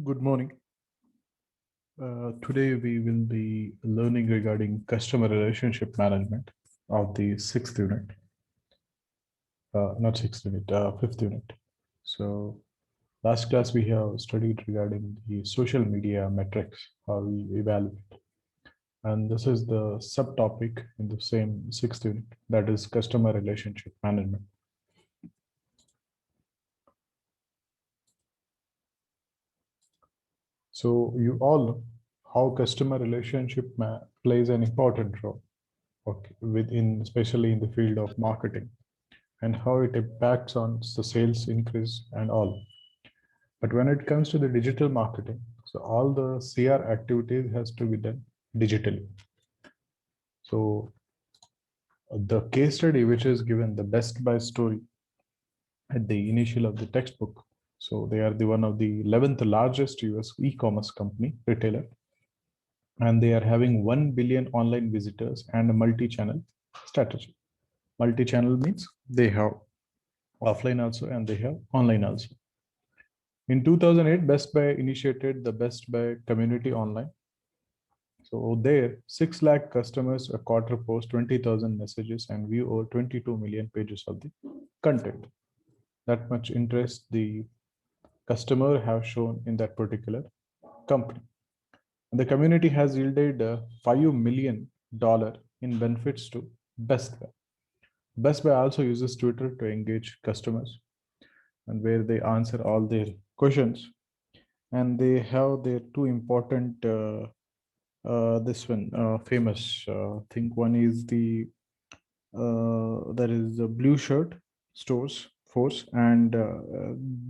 Good morning. Today we will be learning regarding customer relationship management of the sixth unit, not sixth unit, fifth unit. So last class we have studied regarding the social media metrics, how we evaluate. And this is the subtopic in the same sixth unit, that is customer relationship management. So you all know how customer relationship plays an important role, okay, within, especially in the field of marketing, and how it impacts on the sales increase and all. But when it comes to the digital marketing, so all the CR activities has to be done digitally. So the case study which is given, the Best Buy story at the initial of the textbook. So they are the one of the 11th largest US e-commerce company retailer, and they are having 1 billion online visitors and a multi-channel strategy. Multi-channel means they have offline also and they have online also. In 2008, Best Buy initiated the Best Buy community online. So there, 6 lakh customers a quarter post 20,000 messages and view over 22 million pages of the content. That much interest the customer have shown in that particular company. And the community has yielded $5 million in benefits to Best Buy. Best Buy also uses Twitter to engage customers and where they answer all their questions, and they have their two important this one famous thing. One is the that is the blue shirt stores force and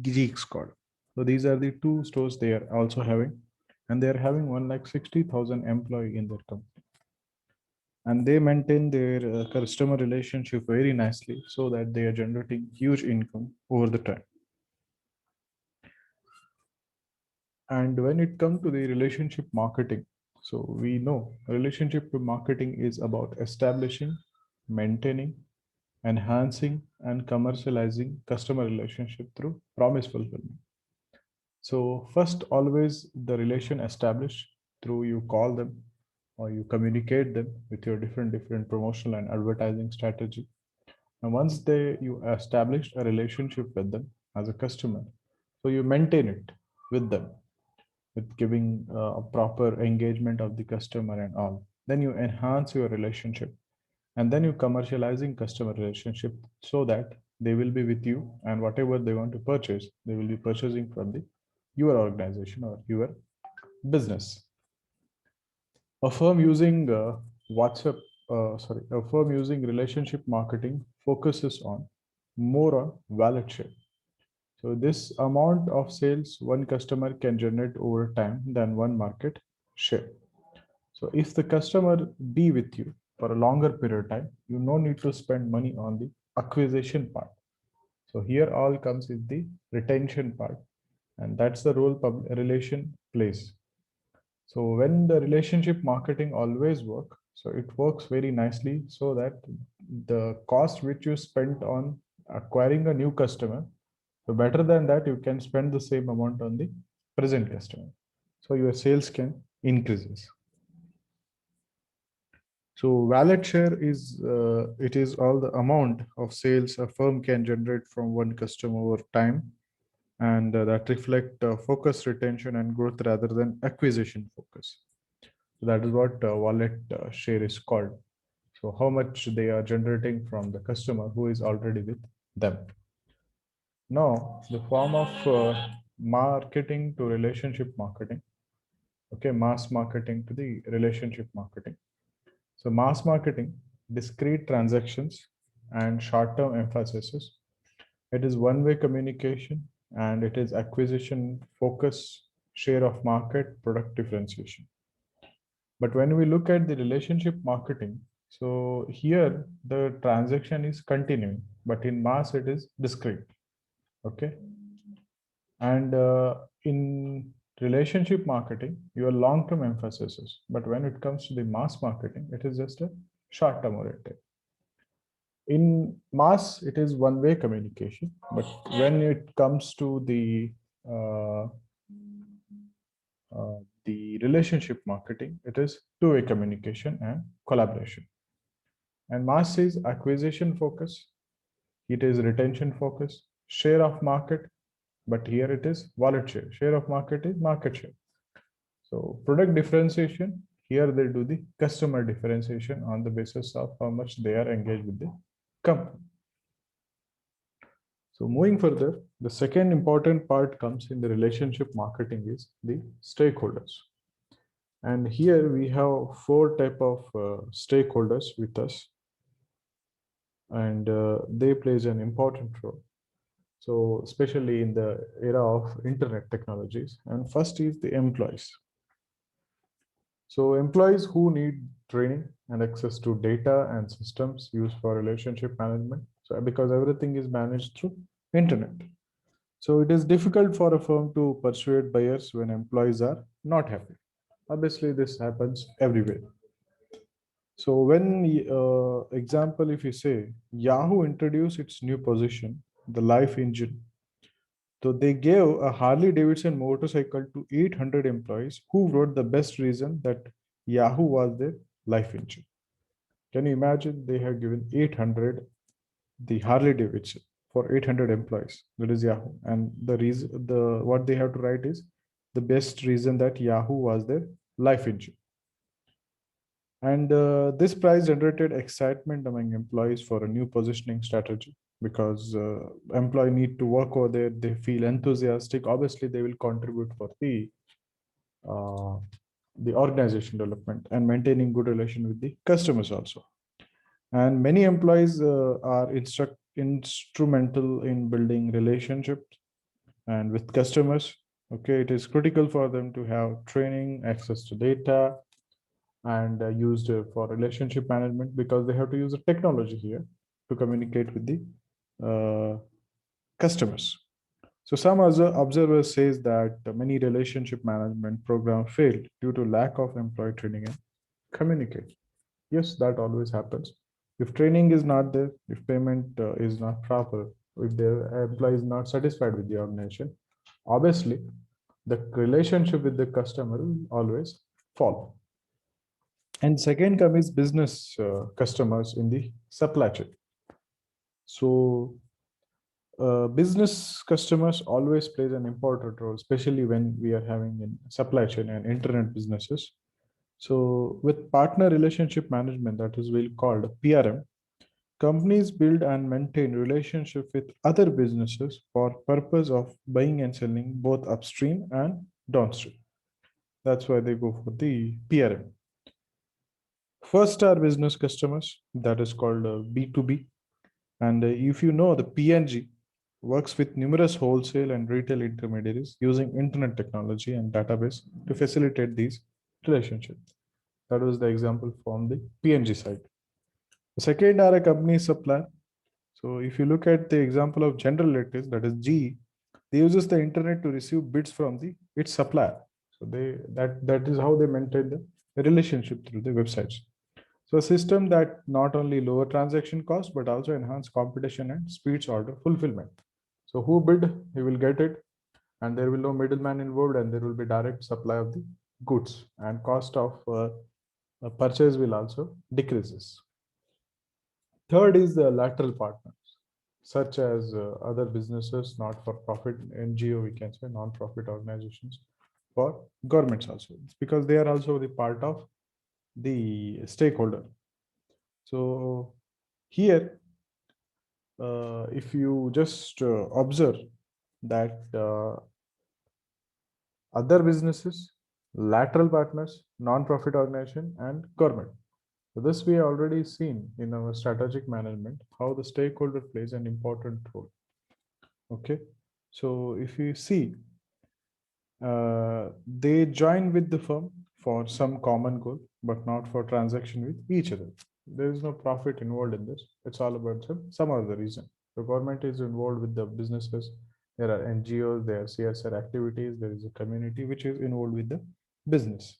Geek Squad. So these are the two stores they are also having, and they are having 160,000 employee in their company, and they maintain their customer relationship very nicely so that they are generating huge income over the time. And when it comes to the relationship marketing, so we know relationship marketing is about establishing, maintaining, enhancing, and commercializing customer relationship through promise fulfillment. So first, always the relation established through you call them or you communicate them with your different promotional and advertising strategy. And once you established a relationship with them as a customer, so you maintain it with them with giving a proper engagement of the customer and all. Then you enhance your relationship, and then you commercializing customer relationship so that they will be with you, and whatever they want to purchase, they will be purchasing from the your organization or your business. A firm using WhatsApp, a firm using relationship marketing focuses on more on wallet share. So this amount of sales one customer can generate over time than one market share. So if the customer be with you for a longer period of time, you no need to spend money on the acquisition part. So here all comes with the retention part, and that's the role public relation plays. So when the relationship marketing always work, so it works very nicely so that the cost which you spent on acquiring a new customer, so better than that, you can spend the same amount on the present customer. So your sales can increases. So wallet share is it is all the amount of sales a firm can generate from one customer over time, and that reflect focus, retention, and growth rather than acquisition focus. So that is what wallet share is called. So how much they are generating from the customer who is already with them. Now, the form of marketing to relationship marketing. Okay, mass marketing to the relationship marketing. So mass marketing, discrete transactions and short-term emphasis. It is one-way communication and it is acquisition, focus, share of market, product differentiation. But when we look at the relationship marketing, so here the transaction is continuing, but in mass it is discrete. Okay. And in relationship marketing, your long-term emphasis is, but when it comes to the mass marketing, it is just a short-term oriented. In mass, it is one-way communication, but when it comes to the uh, the relationship marketing, it is two-way communication and collaboration. And mass is acquisition focus, it is retention focus, share of market, but here it is wallet share. Share of market is market share. So product differentiation, here they do the customer differentiation on the basis of how much they are engaged with the company. So moving further, the second important part comes in the relationship marketing is the stakeholders. And here we have four type of stakeholders with us, and they plays an important role. So especially in the era of internet technologies, and first is the employees. So employees who need training and access to data and systems used for relationship management. So because everything is managed through internet. So it is difficult for a firm to persuade buyers when employees are not happy. Obviously, this happens everywhere. So when, example, if you say Yahoo introduced its new position, the Life Engine, so they gave a Harley Davidson motorcycle to 800 employees who wrote the best reason that Yahoo was their life engine. Can you imagine? They have given 800 the Harley Davidson for 800 employees. That is Yahoo, and the reason the what they have to write is the best reason that Yahoo was their life engine. And this prize generated excitement among employees for a new positioning strategy because employee need to work over there. They feel enthusiastic. Obviously, they will contribute for uh, the organization development and maintaining good relation with the customers also. And many employees are instrumental in building relationships and with customers. Okay, it is critical for them to have training, access to data, and used for relationship management because they have to use the technology here to communicate with the customers. So some other observers says that many relationship management program failed due to lack of employee training and communication. Yes, that always happens. If training is not there, if payment is not proper, if the employee is not satisfied with the organization, obviously the relationship with the customer will always fall. And second come is business customers in the supply chain. So business customers always plays an important role, especially when we are having in supply chain and internet businesses. So with partner relationship management, that is we'll called PRM, companies build and maintain relationship with other businesses for purpose of buying and selling both upstream and downstream. That's why they go for the PRM. First are business customers, that is called B2B. And if you know, the PNG works with numerous wholesale and retail intermediaries using internet technology and database to facilitate these relationships. That was the example from the PNG side. The second are a company supplier. So if you look at the example of General Electric, that is GE, they uses the internet to receive bids from the its supplier. So that is how they maintain the relationship through the websites. So a system that not only lower transaction costs, but also enhance competition and speeds order fulfillment. So who bid, he will get it, and there will no middleman involved, and there will be direct supply of the goods, and cost of purchase will also decreases. Third is the lateral partners, such as other businesses, not for profit, NGO, we can say non-profit organizations, for governments also. It's because they are also the part of the stakeholder. So here, if you just observe that other businesses, lateral partners, non-profit organization, and government. So this we have already seen in our strategic management, how the stakeholder plays an important role. Okay, so if you see, they join with the firm for some common goal, but not for transaction with each other. There is no profit involved in this. It's all about some other reason. The government is involved with the businesses. There are NGOs, there are CSR activities, there is a community which is involved with the business.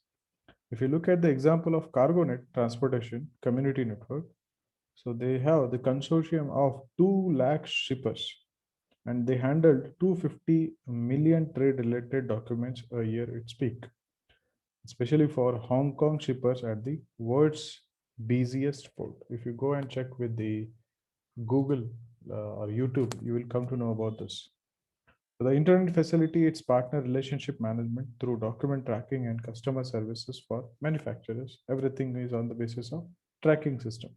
If you look at the example of CargoNet Transportation Community Network, so they have the consortium of 2 lakh shippers and they handled 250 million trade related documents a year its peak. especially for Hong Kong shippers at the world's busiest port. If you go and check with the Google or YouTube, you will come to know about this. So the internet facility its partner relationship management through document tracking and customer services for manufacturers. Everything is on the basis of tracking system.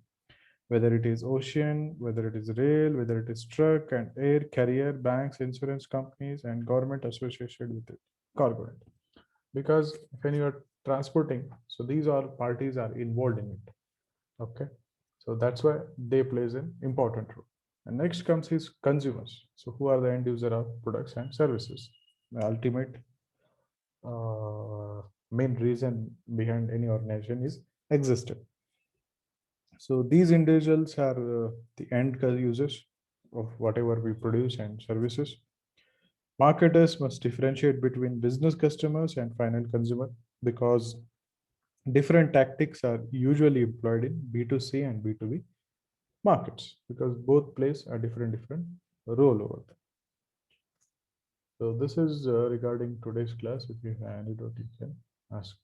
Whether it is ocean, whether it is rail, whether it is truck and air carrier, banks, insurance companies, and government associated with it, cargo. Because when you are transporting, so these all parties are involved in it. Okay, so that's why they plays an important role. And next comes his consumers. So who are the end user of products and services? The ultimate main reason behind any organization is existed. So these individuals are the end users of whatever we produce and services. Marketers must differentiate between business customers and final consumer because different tactics are usually employed in B2C and B2B markets because both plays a different role over there. So this is regarding today's class. If you have any doubt, you can ask.